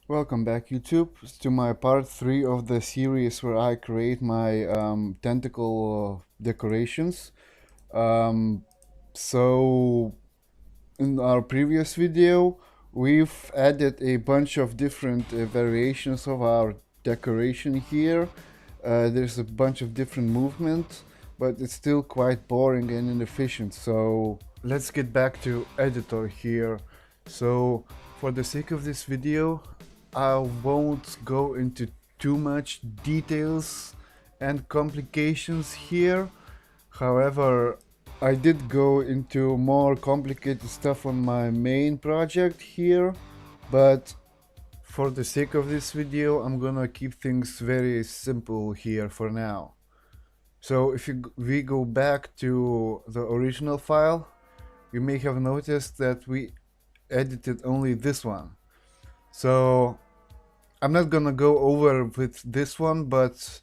Welcome back, YouTube, to my part 3 of the series where I create my tentacle decorations. Um, so in our previous video we've added a bunch of different variations of our decoration here. There's a bunch of different movements, but it's still quite boring and inefficient, so let's get back to editor here. So for the sake of this video I won't go into too much details and complications here. However, I did go into more complicated stuff on my main project here, but for the sake of this video I'm gonna keep things very simple here for now. So if we go back to the original file, you may have noticed that we edited only this one. So I'm not gonna go over with this one, but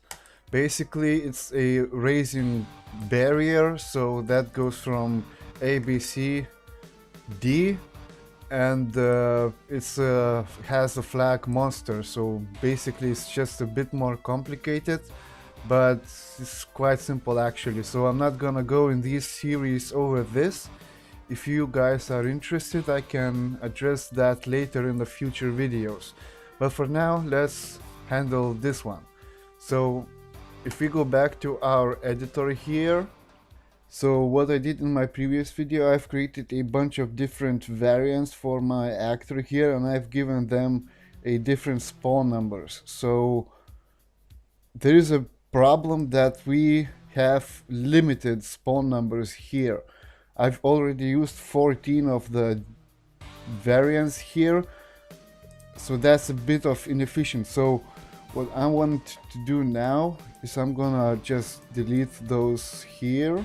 basically it's a raising barrier, so that goes from A, B, C, D, and it's has a flag monster, so basically it's just a bit more complicated, but it's quite simple actually. So I'm not gonna go in this series over this. If you guys are interested, I can address that later in the future videos. But for now, let's handle this one. So if we go back to our editor here, so what I did in my previous video, I've created a bunch of different variants for my actor here, and I've given them a different spawn numbers. So there is a problem that we have limited spawn numbers here. I've already used 14 of the variants here, so that's a bit of inefficient. So what I want to do now is I'm gonna just delete those here.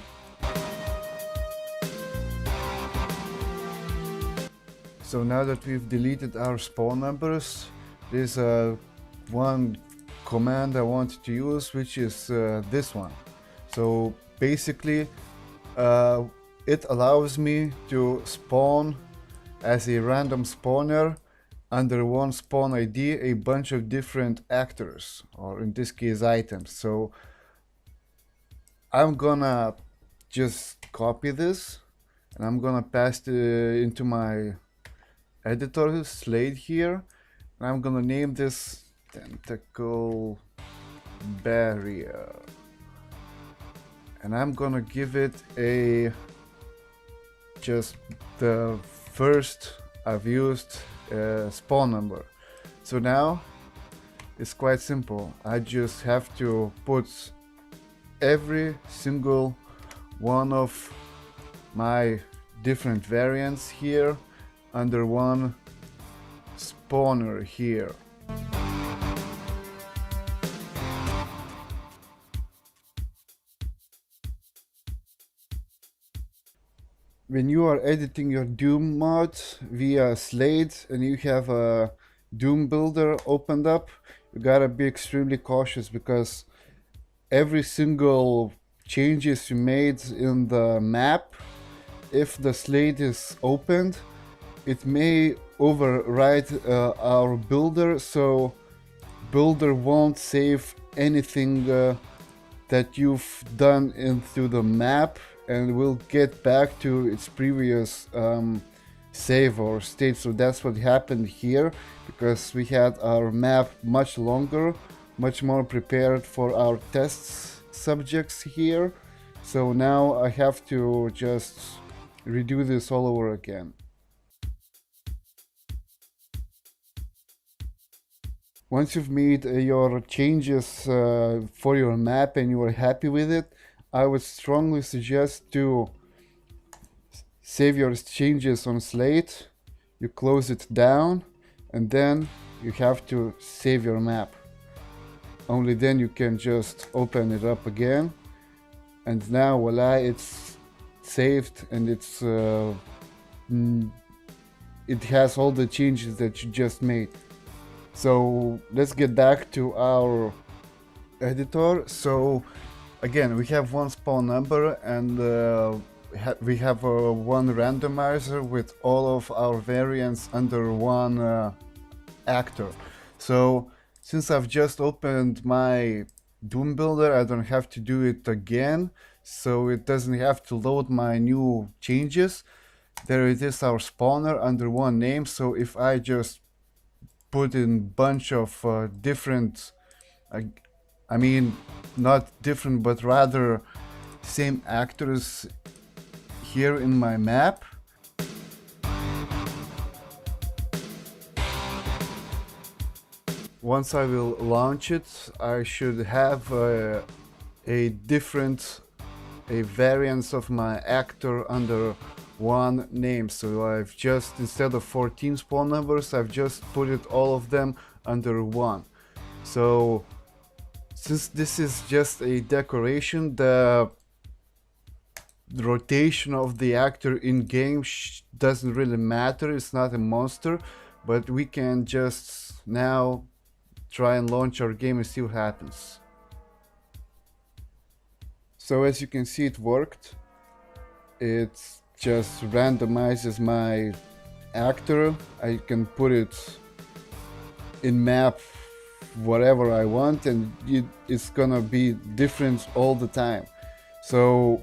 So now that we've deleted our spawn numbers, there's one command I want to use, which is this one. So basically it allows me to spawn as a random spawner under one spawn ID a bunch of different actors, or in this case items. So I'm gonna just copy this and I'm gonna paste it into my editor SLADE here, and I'm gonna name this Tentacle barrier, and I'm gonna give it a just the first I've used spawn number. So now it's quite simple. I just have to put every single one of my different variants here under one spawner here. When you are editing your ZDooM mod via SLADE and you have a ZDooM builder opened up, you gotta be extremely cautious, because every single changes you made in the map, if the SLADE is opened, it may override our builder, so builder won't save anything that you've done into the map, and will get back to its previous save or state. So that's what happened here, because we had our map much longer, much more prepared for our test subjects here. So now I have to just redo this all over again. Once you've made your changes for your map and you are happy with it, I would strongly suggest to save your changes on SLADE, you close it down, and then you have to save your map. Only then you can just open it up again, and now voila, it's saved, and it has all the changes that you just made. So let's get back to our editor. So again, we have one spawn number, and we have one randomizer with all of our variants under one actor. So since I've just opened my Doom builder, I don't have to do it again, so it doesn't have to load my new changes. There it is, our spawner under one name. So if I just put in bunch of different, I mean not different but rather same actors here in my map, once I will launch it, I should have a variance of my actor under one name. So I've just, instead of 14 spawn numbers, I've just put it all of them under one. So since this is just a decoration, the rotation of the actor in game doesn't really matter. It's not a monster, but we can just now try and launch our game and see what happens. So as you can see, it worked. It just randomizes my actor. I can put it in map whatever I want, and it's gonna be different all the time. So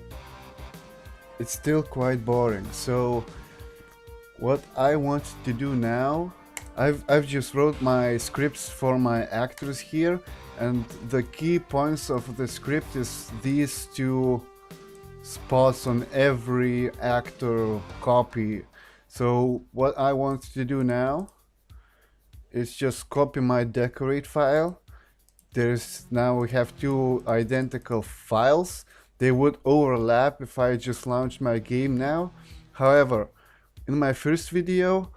it's still quite boring. So what I want to do now, I've just wrote my scripts for my actors here, and the key points of the script is these two spots on every actor copy. So what I want to do now is just copy my decorate file. Now we have two identical files. They would overlap if I just launched my game now. However, in my first video,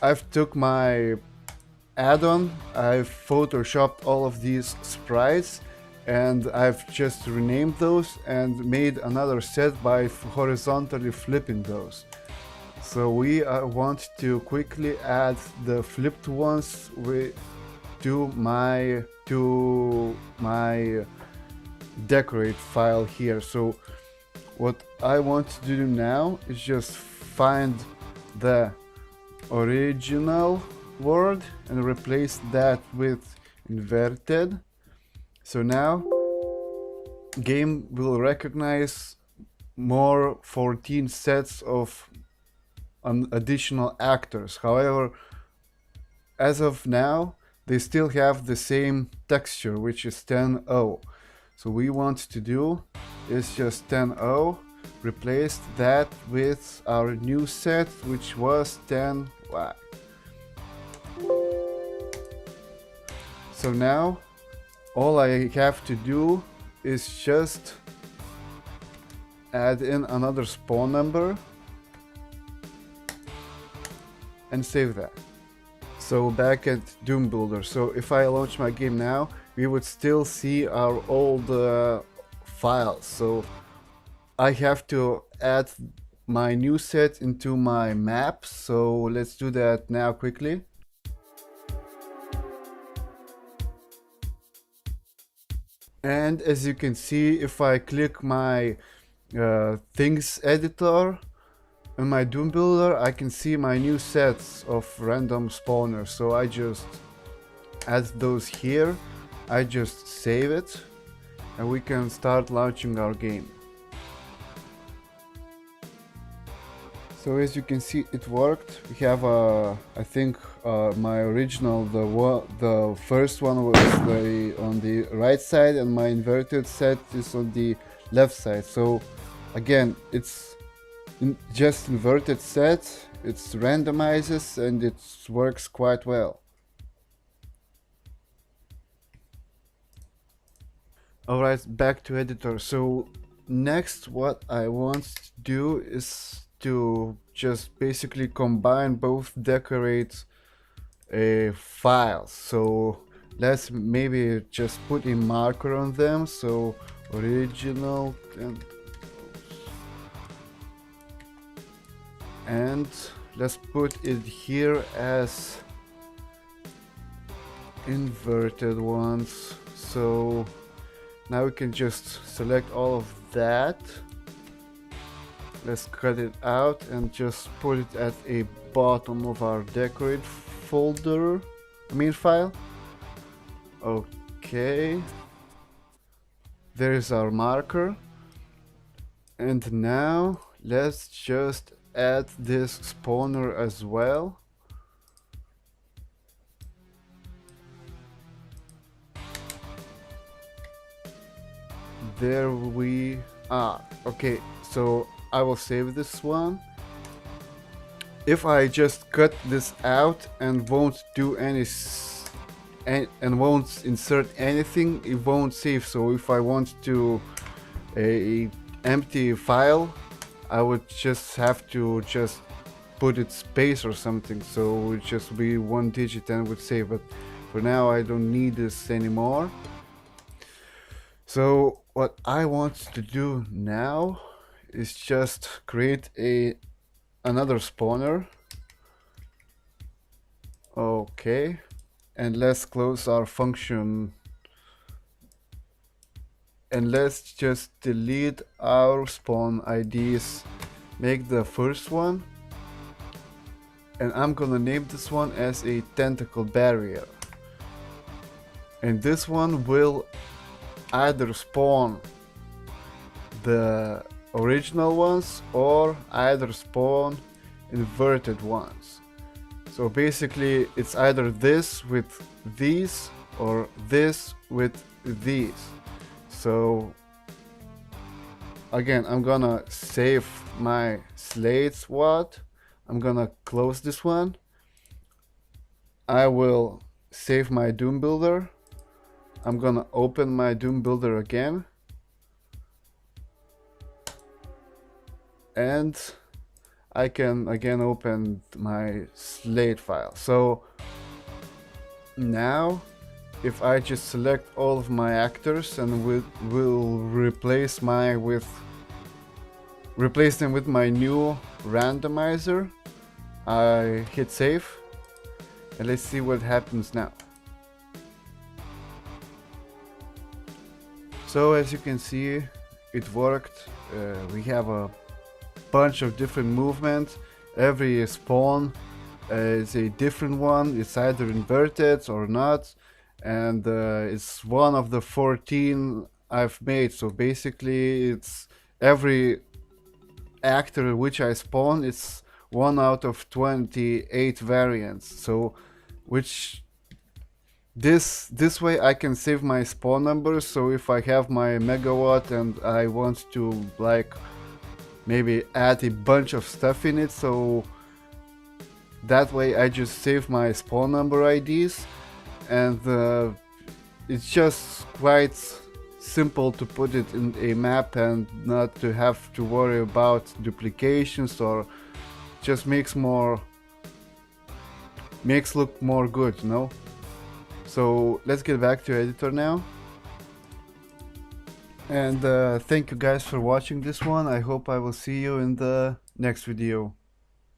I've took my add-on, I've photoshopped all of these sprites, and I've just renamed those and made another set by horizontally flipping those. So we want to quickly add the flipped ones to my decorate file here. So what I want to do now is just find the original word and replace that with inverted. So now game will recognize more 14 sets of additional actors. However, as of now, they still have the same texture, which is 10.0. So we want to do is just 10.0, replace that with our new set, which was 10.Y. So now all I have to do is just add in another spawn number and save that. So back at Doom Builder. So if I launch my game now, we would still see our old files. So I have to add my new set into my map. So let's do that now quickly. And as you can see, if I click my things editor in my Doom Builder, I can see my new sets of random spawners. So I just add those here, I just save it, and we can start launching our game. So as you can see, it worked. We have I think my original, the first one was on the right side, and my inverted set is on the left side. So again, it's just inverted set, it randomizes and it works quite well. Alright, back to editor. So next what I want to do is to just basically combine both decorate files. So let's maybe just put a marker on them. So original and let's put it here as inverted ones. So now we can just select all of that. Let's cut it out and just put it at a bottom of our decorate folder, main file. Okay, there is our marker, and now let's just add this spawner as well. There we are. Okay, so I will save this one. If I just cut this out and won't do any and won't insert anything, it won't save. So if I want to a empty file, I would just have to just put it space or something, so it would just be one digit and would save. But for now I don't need this anymore. So what I want to do now is just create another spawner. Okay, and let's close our function, and let's just delete our spawn IDs. Make the first one, and I'm gonna name this one as a tentacle barrier, and this one will either spawn the original ones or either spawn inverted ones. So basically it's either this with these or this with these. So again, I'm gonna save my /SLADE. I'm gonna close this one. I will save my Doom builder. I'm gonna open my Doom builder again, and I can again open my SLADE file. So now if I just select all of my actors and will replace them with my new randomizer, I hit save, and let's see what happens now. So as you can see, it worked. We have a bunch of different movements. Every spawn is a different one. It's either inverted or not, and it's one of the 14 I've made. So basically it's every actor which I spawn, it's 1 out of 28 variants. So which this way I can save my spawn numbers. So if I have my megawatt and I want to like maybe add a bunch of stuff in it, so that way I just save my spawn number IDs, and it's just quite simple to put it in a map and not to have to worry about duplications, or just makes look more good, you know. So let's get back to editor now, and thank you guys for watching this one. I hope I will see you in the next video.